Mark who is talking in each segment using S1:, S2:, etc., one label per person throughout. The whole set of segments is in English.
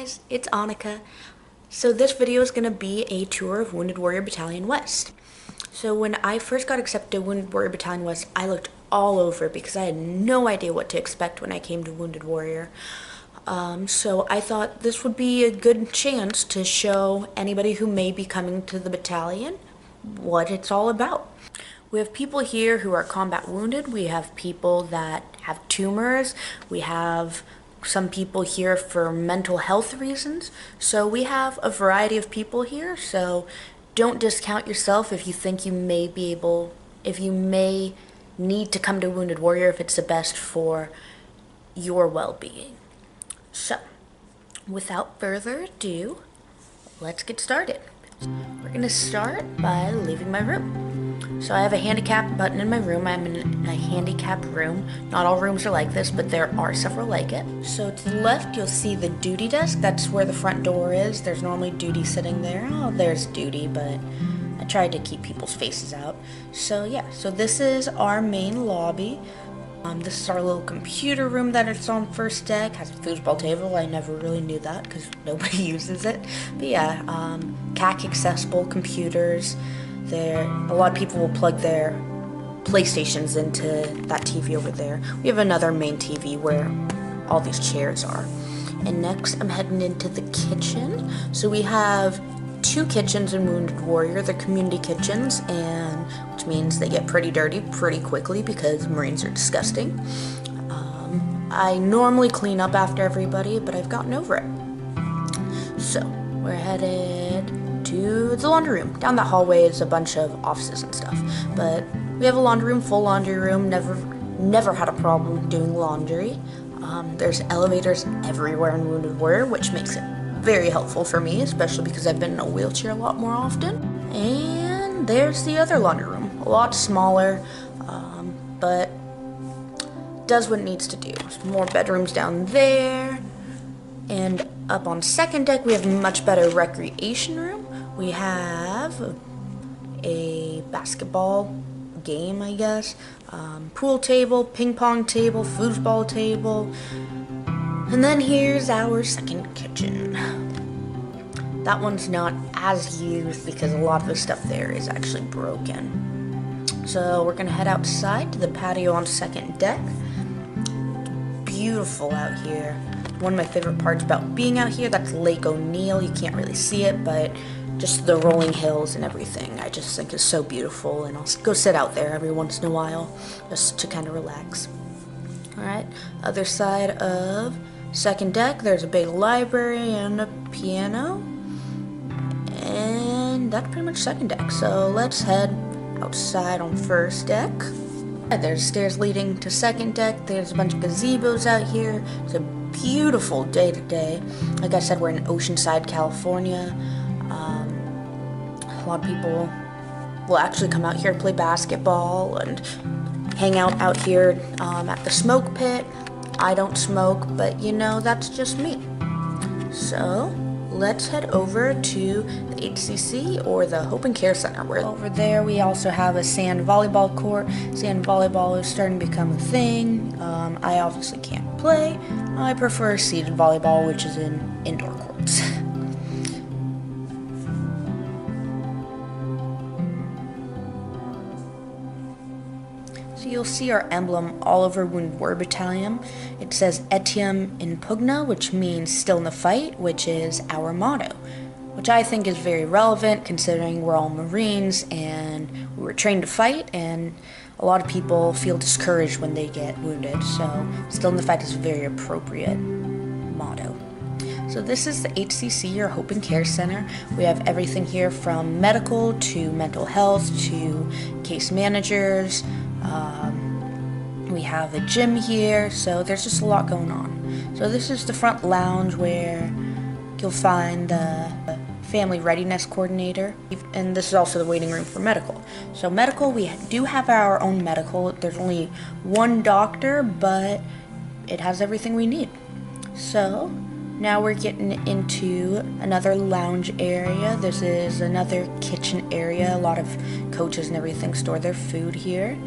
S1: guys, it's Annika. So this video is going to be a tour of Wounded Warrior Battalion West. So when I first got accepted to Wounded Warrior Battalion West, I looked all over because I had no idea what to expect when I came to Wounded Warrior. So I thought this would be a good chance to show anybody who may be coming to the battalion what it's all about. We have people here who are combat wounded. We have people that have tumors. We have some people here for mental health reasons. So we have a variety of people here. So don't discount yourself if you think you may need to come to Wounded Warrior if it's the best for your well-being. So without further ado, let's get started. We're gonna start by leaving my room. So I have a handicap button in my room. I'm in a handicap room. Not all rooms are like this, but there are several like it. So to the left, you'll see the duty desk. That's where the front door is. There's normally duty sitting there. Oh, there's duty, but I tried to keep people's faces out. So yeah, so this is our main lobby. This is our little computer room that it's on first deck. Has a foosball table. I never really knew that because nobody uses it. But yeah, CAC accessible computers. A lot of people will plug their PlayStations into that TV over there. We have another main TV where all these chairs are. And next I'm heading into the kitchen. So we have two kitchens in Wounded Warrior. They're community kitchens, and which means they get pretty dirty pretty quickly because Marines are disgusting. I normally clean up after everybody, but I've gotten over it. So we're headed to the laundry room. Down that hallway is a bunch of offices and stuff, but we have a laundry room, full laundry room. Never had a problem doing laundry. There's elevators everywhere in Wounded Warrior, which makes it very helpful for me, especially because I've been in a wheelchair a lot more often. And there's the other laundry room, a lot smaller, but does what it needs to do. There's more bedrooms down there, and up on second deck we have a much better recreation room. We have a basketball game, I guess, pool table, ping pong table, foosball table, and then here's our second kitchen. That one's not as used because a lot of the stuff there is actually broken. So we're gonna head outside to the patio on second deck. Beautiful out here. One of my favorite parts about being out here, that's Lake O'Neill. You can't really see it, but just the rolling hills and everything I just think is so beautiful, and I'll go sit out there every once in a while just to kind of relax. Alright, other side of second deck, there's a big library and a piano, and that's pretty much second deck. So let's head outside on first deck. There's stairs leading to second deck. There's a bunch of gazebos out here. It's a beautiful day today. Like I said, we're in Oceanside, California. A lot of people will actually come out here to play basketball and hang out here at the smoke pit. I don't smoke, but you know, that's just me. So let's head over to the HCC, or the Hope and Care Center. Where over there we also have a sand volleyball court. Sand volleyball is starting to become a thing. I obviously can't play. I prefer seated volleyball, which is in indoor courts. So you'll see our emblem all over Wounded Warrior Battalion. It says Etiam in Pugna, which means still in the fight, which is our motto, which I think is very relevant considering we're all Marines and we were trained to fight, and a lot of people feel discouraged when they get wounded, so still in the fight is a very appropriate motto. So this is the HCC, or Hope and Care Center. We have everything here from medical to mental health to case managers. We have a gym here, so there's just a lot going on. So this is the front lounge where you'll find the family readiness coordinator, and this is also the waiting room for medical. So medical, we do have our own medical. There's only one doctor, but it has everything we need. So now we're getting into another lounge area. This is another kitchen area. A lot of coaches and everything store their food here.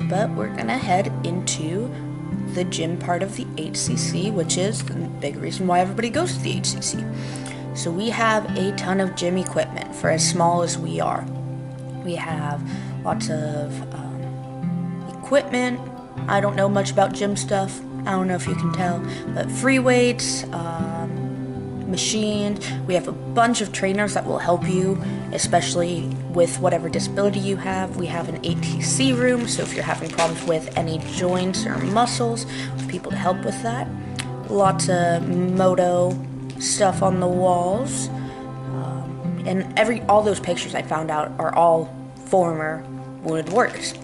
S1: But we're gonna head into the gym part of the HCC, which is the big reason why everybody goes to the HCC. So we have a ton of gym equipment for as small as we are. We have lots of equipment. I don't know much about gym stuff. I don't know if you can tell, but free weights, machines. We have a bunch of trainers that will help you, especially with whatever disability you have. We have an ATC room, so if you're having problems with any joints or muscles, we have people to help with that. Lots of moto stuff on the walls, and all those pictures I found out are all former Wounded Warriors.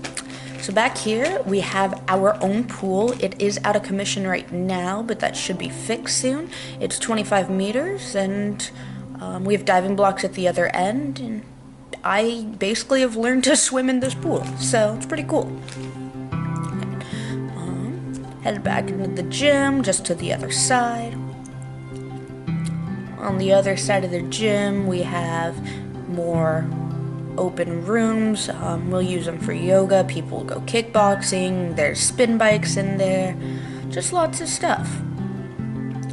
S1: So back here we have our own pool. It is out of commission right now, but that should be fixed soon. It's 25 meters, and we have diving blocks at the other end, and I basically have learned to swim in this pool, so it's pretty cool. Head back into the gym, just to the other side. On the other side of the gym we have more open rooms. We'll use them for yoga. People will go kickboxing. There's spin bikes in there. Just lots of stuff.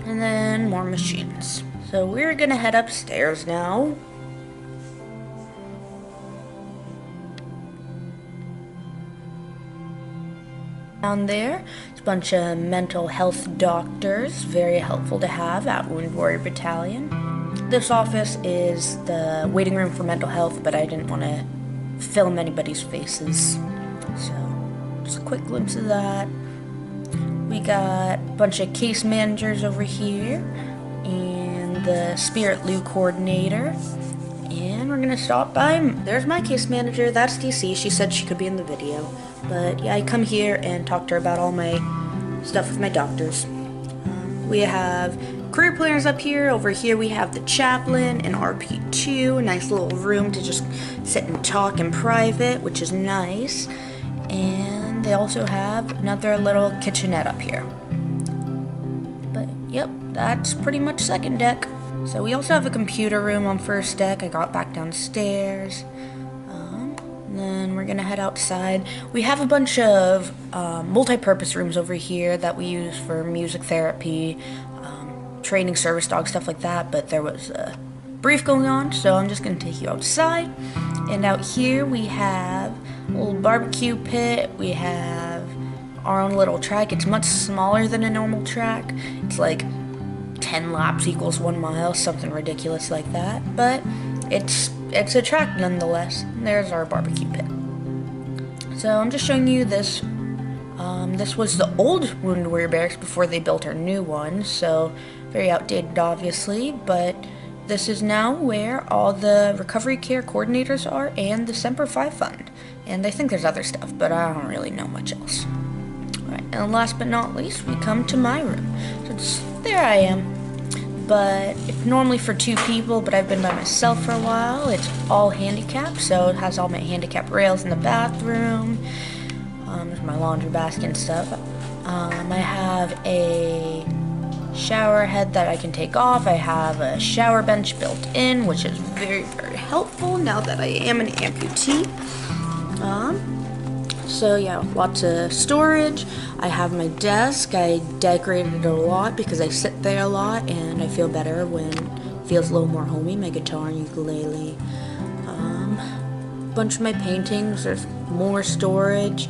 S1: And then more machines. So we're gonna head upstairs now. Down there, it's a bunch of mental health doctors. Very helpful to have at Wounded Warrior Battalion. This office is the waiting room for mental health, but I didn't want to film anybody's faces. So, just a quick glimpse of that. We got a bunch of case managers over here, and the Spirit Lou coordinator. And we're gonna stop by. There's my case manager, that's DC. She said she could be in the video. But yeah, I come here and talk to her about all my stuff with my doctors. We have career planners up here. Over here we have the chaplain and RP2, a nice little room to just sit and talk in private, which is nice. And they also have another little kitchenette up here. But yep, that's pretty much second deck. So we also have a computer room on first deck. I got back downstairs. And then we're gonna head outside. We have a bunch of multi-purpose rooms over here that we use for music therapy, training service dog, stuff like that, but there was a brief going on, so I'm just gonna take you outside. And out here we have a little barbecue pit. We have our own little track. It's much smaller than a normal track. It's like 10 laps equals 1 mile, something ridiculous like that, but it's a track nonetheless. There's our barbecue pit. So I'm just showing you this. This was the old Wounded Warrior Barracks before they built our new one, so very outdated obviously, but this is now where all the recovery care coordinators are and the Semper Fi Fund. And I think there's other stuff, but I don't really know much else. Alright, and last but not least, we come to my room. So there I am. But it's normally for 2 people, but I've been by myself for a while. It's all handicapped, so it has all my handicap rails in the bathroom. There's my laundry basket and stuff. I have a shower head that I can take off. I have a shower bench built in, which is very, very helpful now that I am an amputee. So yeah, lots of storage. I have my desk. I decorated it a lot because I sit there a lot and I feel better when it feels a little more homey. My guitar and ukulele. Bunch of my paintings. There's more storage.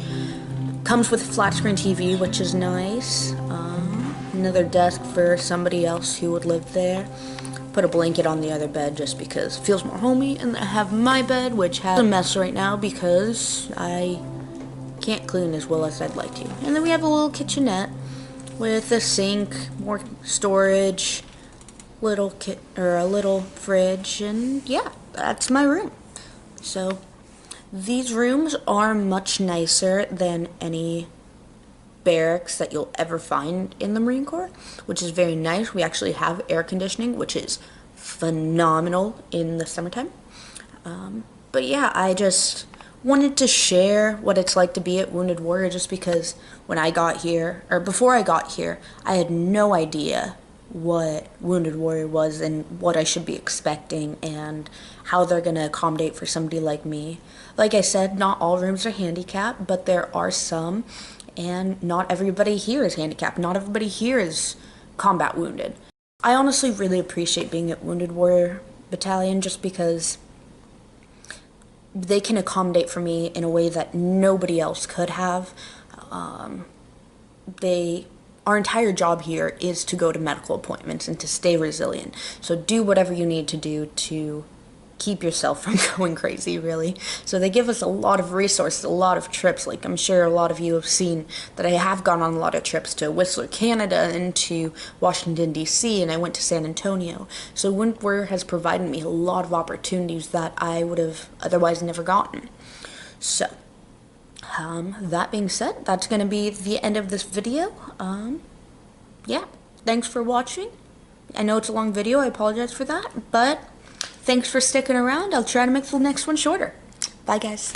S1: Comes with a flat screen TV, which is nice. Another desk for somebody else who would live there. Put a blanket on the other bed just because it feels more homey. And I have my bed, which has a mess right now because I can't clean as well as I'd like to. And then we have a little kitchenette with a sink, more storage, a little fridge, and yeah, that's my room. So these rooms are much nicer than any barracks that you'll ever find in the Marine Corps, which is very nice. We actually have air conditioning, which is phenomenal in the summertime. But yeah, I just wanted to share what it's like to be at Wounded Warrior, just because when I got here, or before I got here, I had no idea what Wounded Warrior was and what I should be expecting and how they're going to accommodate for somebody like me. Like I said, not all rooms are handicapped, but there are some, and not everybody here is handicapped. Not everybody here is combat wounded. I honestly really appreciate being at Wounded Warrior Battalion just because they can accommodate for me in a way that nobody else could have. Our entire job here is to go to medical appointments and to stay resilient. So do whatever you need to do to keep yourself from going crazy, really. So they give us a lot of resources, a lot of trips. Like, I'm sure a lot of you have seen that I have gone on a lot of trips to Whistler, Canada, and to Washington, D.C., and I went to San Antonio. So Wounded Warrior has provided me a lot of opportunities that I would have otherwise never gotten. So, that being said, that's going to be the end of this video. Yeah, thanks for watching. I know it's a long video, I apologize for that, but thanks for sticking around. I'll try to make the next one shorter. Bye, guys.